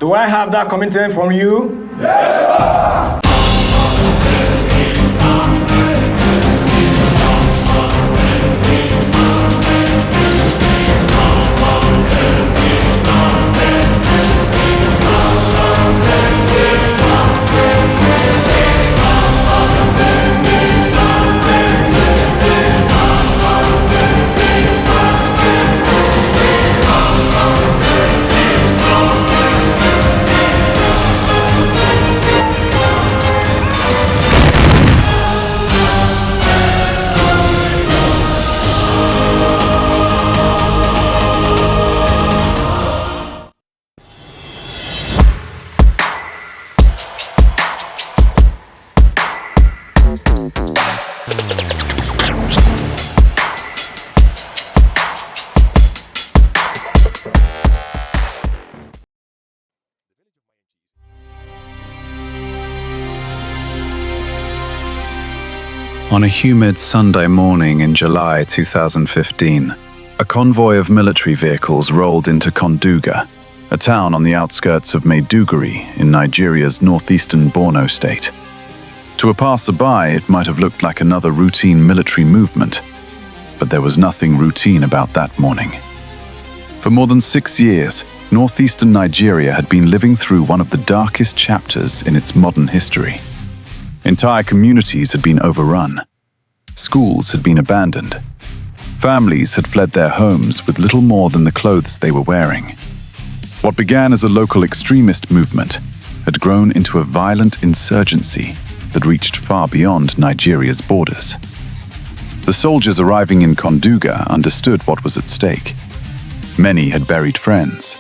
Do I have that commitment from you? On a humid Sunday morning in July 2015, a convoy of military vehicles rolled into Konduga, a town on the outskirts of Maiduguri in Nigeria's northeastern Borno state. To a passerby, it might have looked like another routine military movement, but there was nothing routine about that morning. For more than 6 years, northeastern Nigeria had been living through one of the darkest chapters in its modern history. Entire communities had been overrun. Schools had been abandoned. Families had fled their homes with little more than the clothes they were wearing. What began as a local extremist movement had grown into a violent insurgency that reached far beyond Nigeria's borders. The soldiers arriving in Konduga understood what was at stake. Many had buried friends.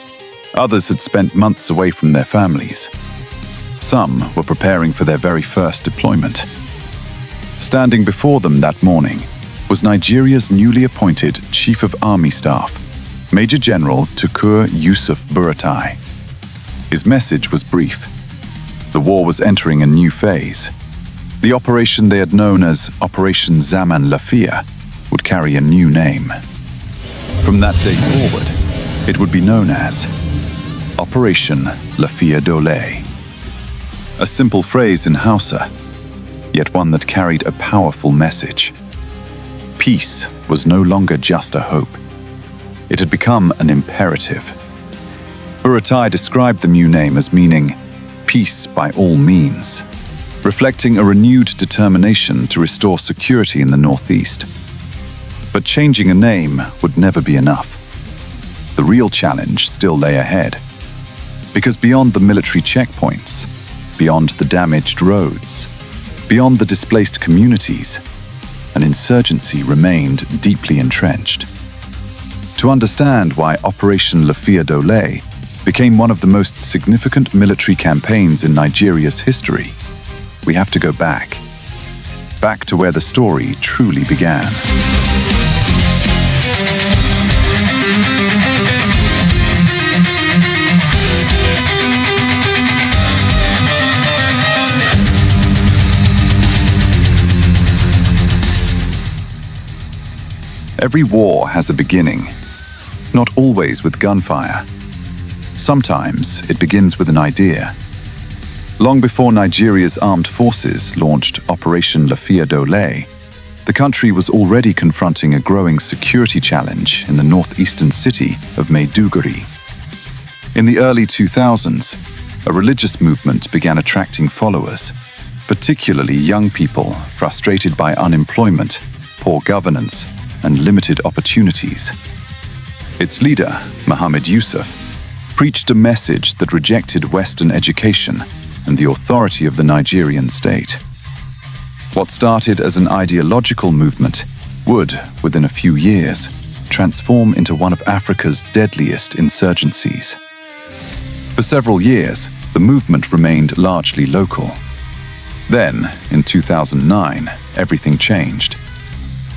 Others had spent months away from their families. Some were preparing for their very first deployment. Standing before them that morning was Nigeria's newly appointed Chief of Army Staff, Major General Tukur Yusuf Buratai. His message was brief. The war was entering a new phase. The operation they had known as Operation Lafiya would carry a new name. From that day forward, it would be known as Operation Lafiya Dole. A simple phrase in Hausa, yet one that carried a powerful message. Peace was no longer just a hope. It had become an imperative. Buratai described the new name as meaning peace by all means, reflecting a renewed determination to restore security in the Northeast. But changing a name would never be enough. The real challenge still lay ahead. Because beyond the military checkpoints, beyond the damaged roads, beyond the displaced communities, an insurgency remained deeply entrenched. To understand why Operation Lafiya Dole became one of the most significant military campaigns in Nigeria's history, we have to go back to where the story truly began. Every war has a beginning, not always with gunfire. Sometimes it begins with an idea. Long before Nigeria's armed forces launched Operation Lafiya Dole, the country was already confronting a growing security challenge in the northeastern city of Maiduguri. In the early 2000s, a religious movement began attracting followers, particularly young people frustrated by unemployment, poor governance, and limited opportunities. Its leader, Muhammad Yusuf, preached a message that rejected Western education and the authority of the Nigerian state. What started as an ideological movement would, within a few years, transform into one of Africa's deadliest insurgencies. For several years, the movement remained largely local. Then, in 2009, everything changed.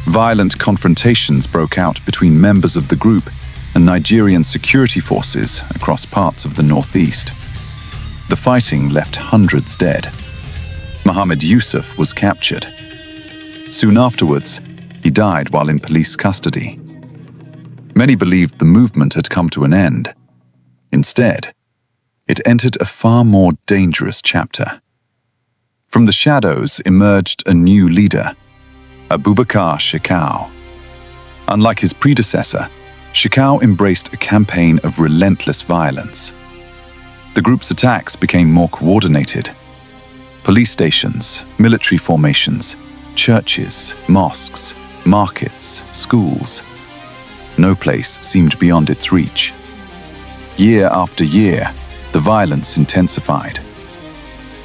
Violent confrontations broke out between members of the group and Nigerian security forces across parts of the northeast. The fighting left hundreds dead. Muhammad Yusuf was captured. Soon afterwards, he died while in police custody. Many believed the movement had come to an end. Instead, it entered a far more dangerous chapter. From the shadows emerged a new leader, Abubakar Shekau. Unlike his predecessor, Shekau embraced a campaign of relentless violence. The group's attacks became more coordinated. Police stations, military formations, churches, mosques, markets, schools. No place seemed beyond its reach. Year after year, the violence intensified.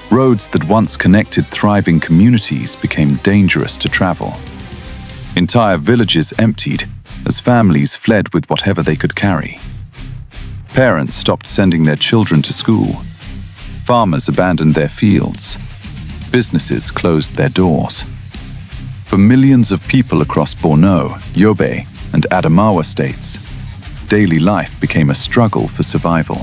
Roads that once connected thriving communities became dangerous to travel. Entire villages emptied as families fled with whatever they could carry. Parents stopped sending their children to school. Farmers abandoned their fields. Businesses closed their doors. For millions of people across Borno, Yobe, and Adamawa states, daily life became a struggle for survival.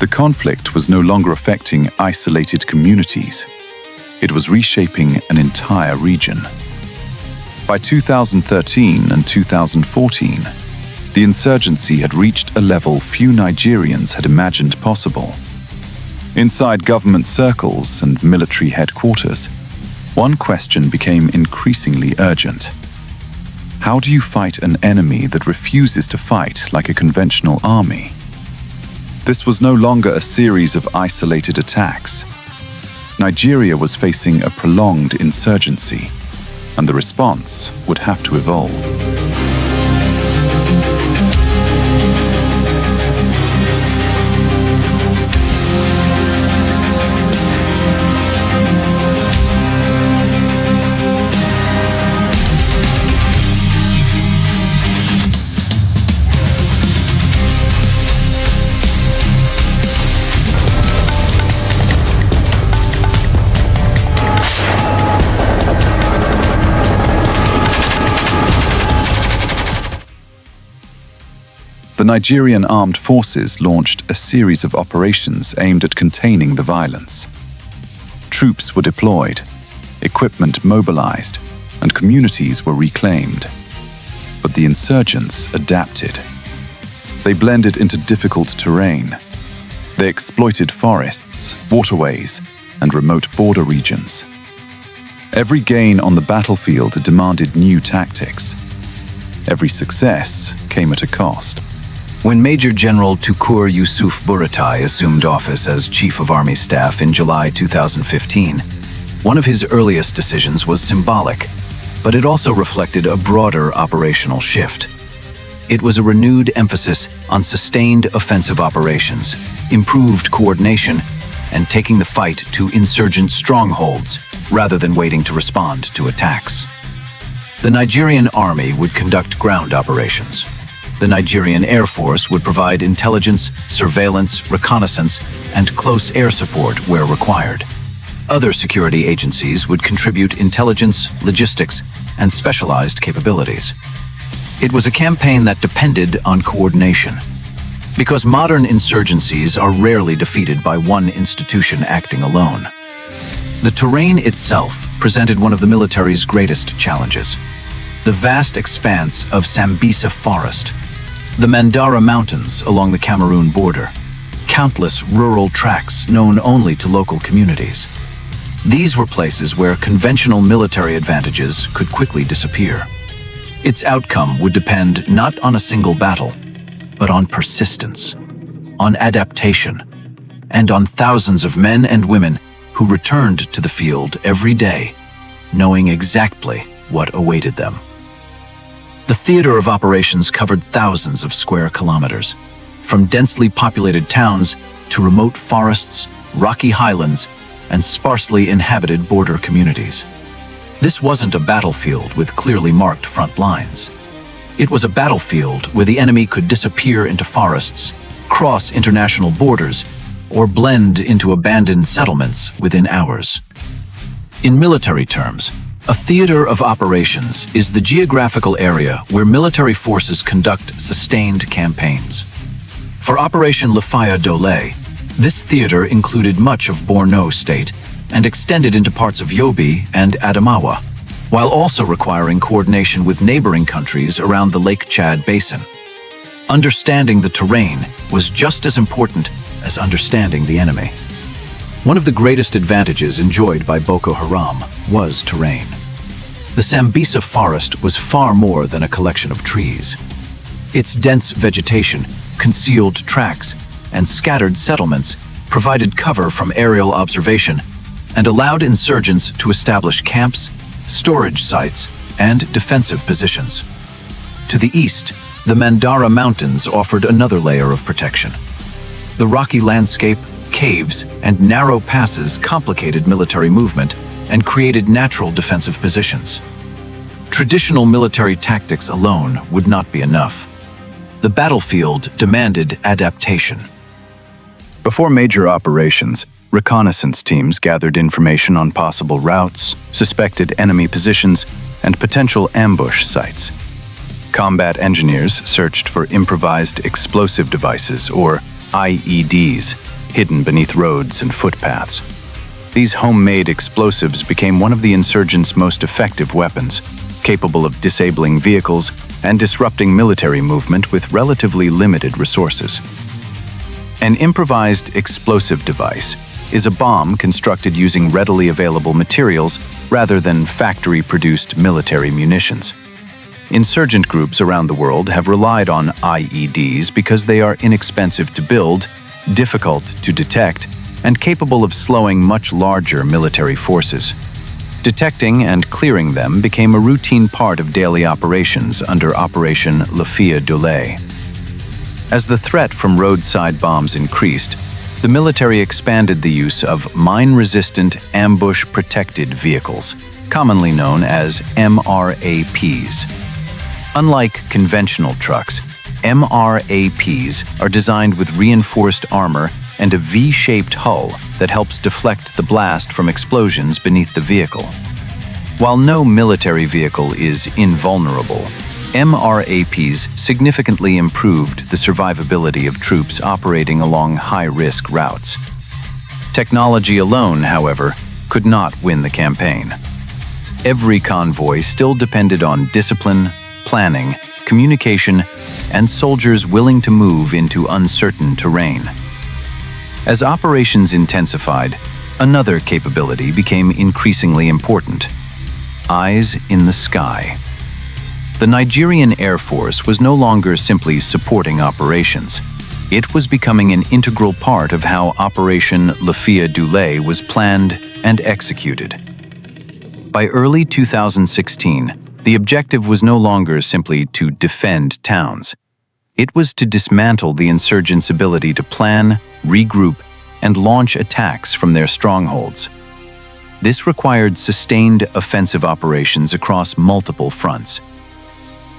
The conflict was no longer affecting isolated communities. It was reshaping an entire region. By 2013 and 2014, the insurgency had reached a level few Nigerians had imagined possible. Inside government circles and military headquarters, one question became increasingly urgent. How do you fight an enemy that refuses to fight like a conventional army? This was no longer a series of isolated attacks. Nigeria was facing a prolonged insurgency, and the response would have to evolve. The Nigerian armed forces launched a series of operations aimed at containing the violence. Troops were deployed, equipment mobilized, and communities were reclaimed. But the insurgents adapted. They blended into difficult terrain. They exploited forests, waterways, and remote border regions. Every gain on the battlefield demanded new tactics. Every success came at a cost. When Major General Tukur Yusuf Buratai assumed office as Chief of Army Staff in July 2015, one of his earliest decisions was symbolic, but it also reflected a broader operational shift. It was a renewed emphasis on sustained offensive operations, improved coordination, and taking the fight to insurgent strongholds rather than waiting to respond to attacks. The Nigerian Army would conduct ground operations. The Nigerian Air Force would provide intelligence, surveillance, reconnaissance, and close air support where required. Other security agencies would contribute intelligence, logistics, and specialized capabilities. It was a campaign that depended on coordination, because modern insurgencies are rarely defeated by one institution acting alone. The terrain itself presented one of the military's greatest challenges: the vast expanse of Sambisa Forest, the Mandara Mountains along the Cameroon border, countless rural tracts known only to local communities. These were places where conventional military advantages could quickly disappear. Its outcome would depend not on a single battle, but on persistence, on adaptation, and on thousands of men and women who returned to the field every day, knowing exactly what awaited them. The theater of operations covered thousands of square kilometers, from densely populated towns to remote forests, rocky highlands, and sparsely inhabited border communities. This wasn't a battlefield with clearly marked front lines. It was a battlefield where the enemy could disappear into forests, cross international borders, or blend into abandoned settlements within hours. In military terms, a theater of operations is the geographical area where military forces conduct sustained campaigns. For Operation Lafiya Dole, this theater included much of Borno State and extended into parts of Yobe and Adamawa, while also requiring coordination with neighboring countries around the Lake Chad Basin. Understanding the terrain was just as important as understanding the enemy. One of the greatest advantages enjoyed by Boko Haram was terrain. The Sambisa forest was far more than a collection of trees. Its dense vegetation, concealed tracks, and scattered settlements provided cover from aerial observation and allowed insurgents to establish camps, storage sites, and defensive positions. To the east, the Mandara Mountains offered another layer of protection. The rocky landscape, caves, and narrow passes complicated military movement and created natural defensive positions. Traditional military tactics alone would not be enough. The battlefield demanded adaptation. Before major operations, reconnaissance teams gathered information on possible routes, suspected enemy positions, and potential ambush sites. Combat engineers searched for improvised explosive devices, or IEDs, hidden beneath roads and footpaths. These homemade explosives became one of the insurgents' most effective weapons, capable of disabling vehicles and disrupting military movement with relatively limited resources. An improvised explosive device is a bomb constructed using readily available materials rather than factory-produced military munitions. Insurgent groups around the world have relied on IEDs because they are inexpensive to build, difficult to detect, and capable of slowing much larger military forces. Detecting and clearing them became a routine part of daily operations under Operation Lafiya Dole. As the threat from roadside bombs increased, the military expanded the use of mine-resistant ambush-protected vehicles, commonly known as MRAPs. Unlike conventional trucks, MRAPs are designed with reinforced armor and a V-shaped hull that helps deflect the blast from explosions beneath the vehicle. While no military vehicle is invulnerable, MRAPs significantly improved the survivability of troops operating along high-risk routes. Technology alone, however, could not win the campaign. Every convoy still depended on discipline, planning, communication, and soldiers willing to move into uncertain terrain. As operations intensified, another capability became increasingly important: eyes in the sky. The Nigerian Air Force was no longer simply supporting operations. It was becoming an integral part of how Operation Lafiya Dole was planned and executed. By early 2016, the objective was no longer simply to defend towns. It was to dismantle the insurgents' ability to plan, regroup, and launch attacks from their strongholds. This required sustained offensive operations across multiple fronts.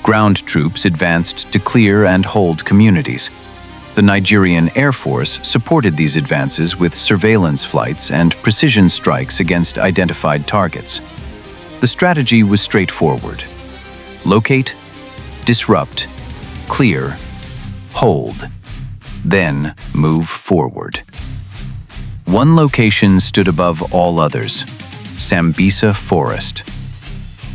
Ground troops advanced to clear and hold communities. The Nigerian Air Force supported these advances with surveillance flights and precision strikes against identified targets. The strategy was straightforward: locate, disrupt, clear, hold, then move forward. One location stood above all others: Sambisa Forest.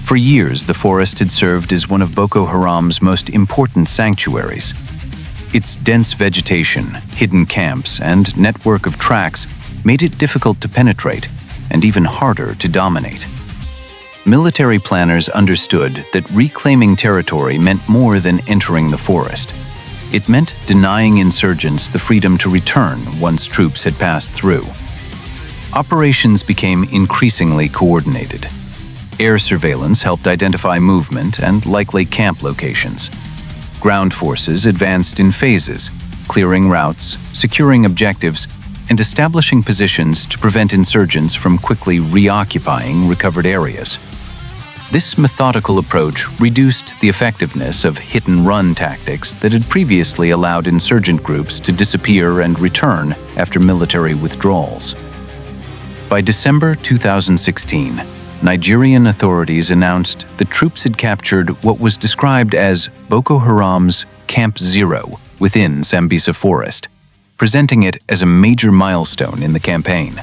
For years, the forest had served as one of Boko Haram's most important sanctuaries. Its dense vegetation, hidden camps, and network of tracks made it difficult to penetrate and even harder to dominate. Military planners understood that reclaiming territory meant more than entering the forest. It meant denying insurgents the freedom to return once troops had passed through. Operations became increasingly coordinated. Air surveillance helped identify movement and likely camp locations. Ground forces advanced in phases, clearing routes, securing objectives, and establishing positions to prevent insurgents from quickly reoccupying recovered areas. This methodical approach reduced the effectiveness of hit-and-run tactics that had previously allowed insurgent groups to disappear and return after military withdrawals. By December 2016, Nigerian authorities announced that troops had captured what was described as Boko Haram's Camp Zero within Sambisa Forest, presenting it as a major milestone in the campaign.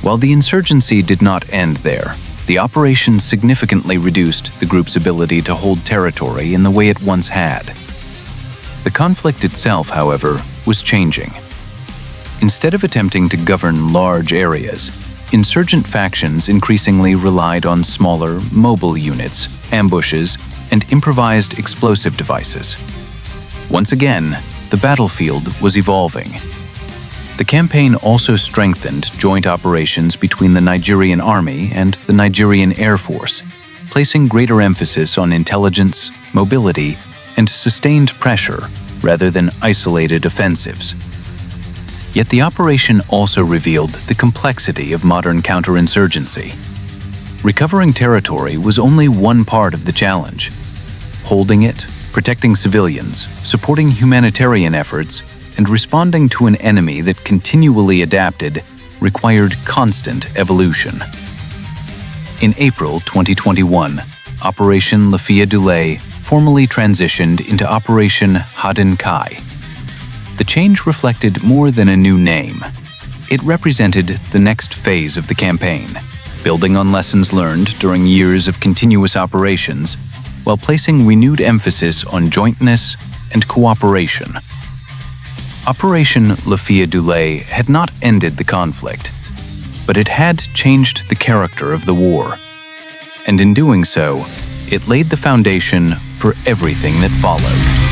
While the insurgency did not end there, the operation significantly reduced the group's ability to hold territory in the way it once had. The conflict itself, however, was changing. Instead of attempting to govern large areas, insurgent factions increasingly relied on smaller, mobile units, ambushes, and improvised explosive devices. Once again, the battlefield was evolving. The campaign also strengthened joint operations between the Nigerian Army and the Nigerian Air Force, placing greater emphasis on intelligence, mobility, and sustained pressure rather than isolated offensives. Yet the operation also revealed the complexity of modern counterinsurgency. Recovering territory was only one part of the challenge. Holding it, protecting civilians, supporting humanitarian efforts, and responding to an enemy that continually adapted required constant evolution. In April 2021, Operation Lafiya Dole formally transitioned into Operation Kai. The change reflected more than a new name. It represented the next phase of the campaign, building on lessons learned during years of continuous operations, while placing renewed emphasis on jointness and cooperation. Operation Lafiya Dole had not ended the conflict, but it had changed the character of the war. And in doing so, it laid the foundation for everything that followed.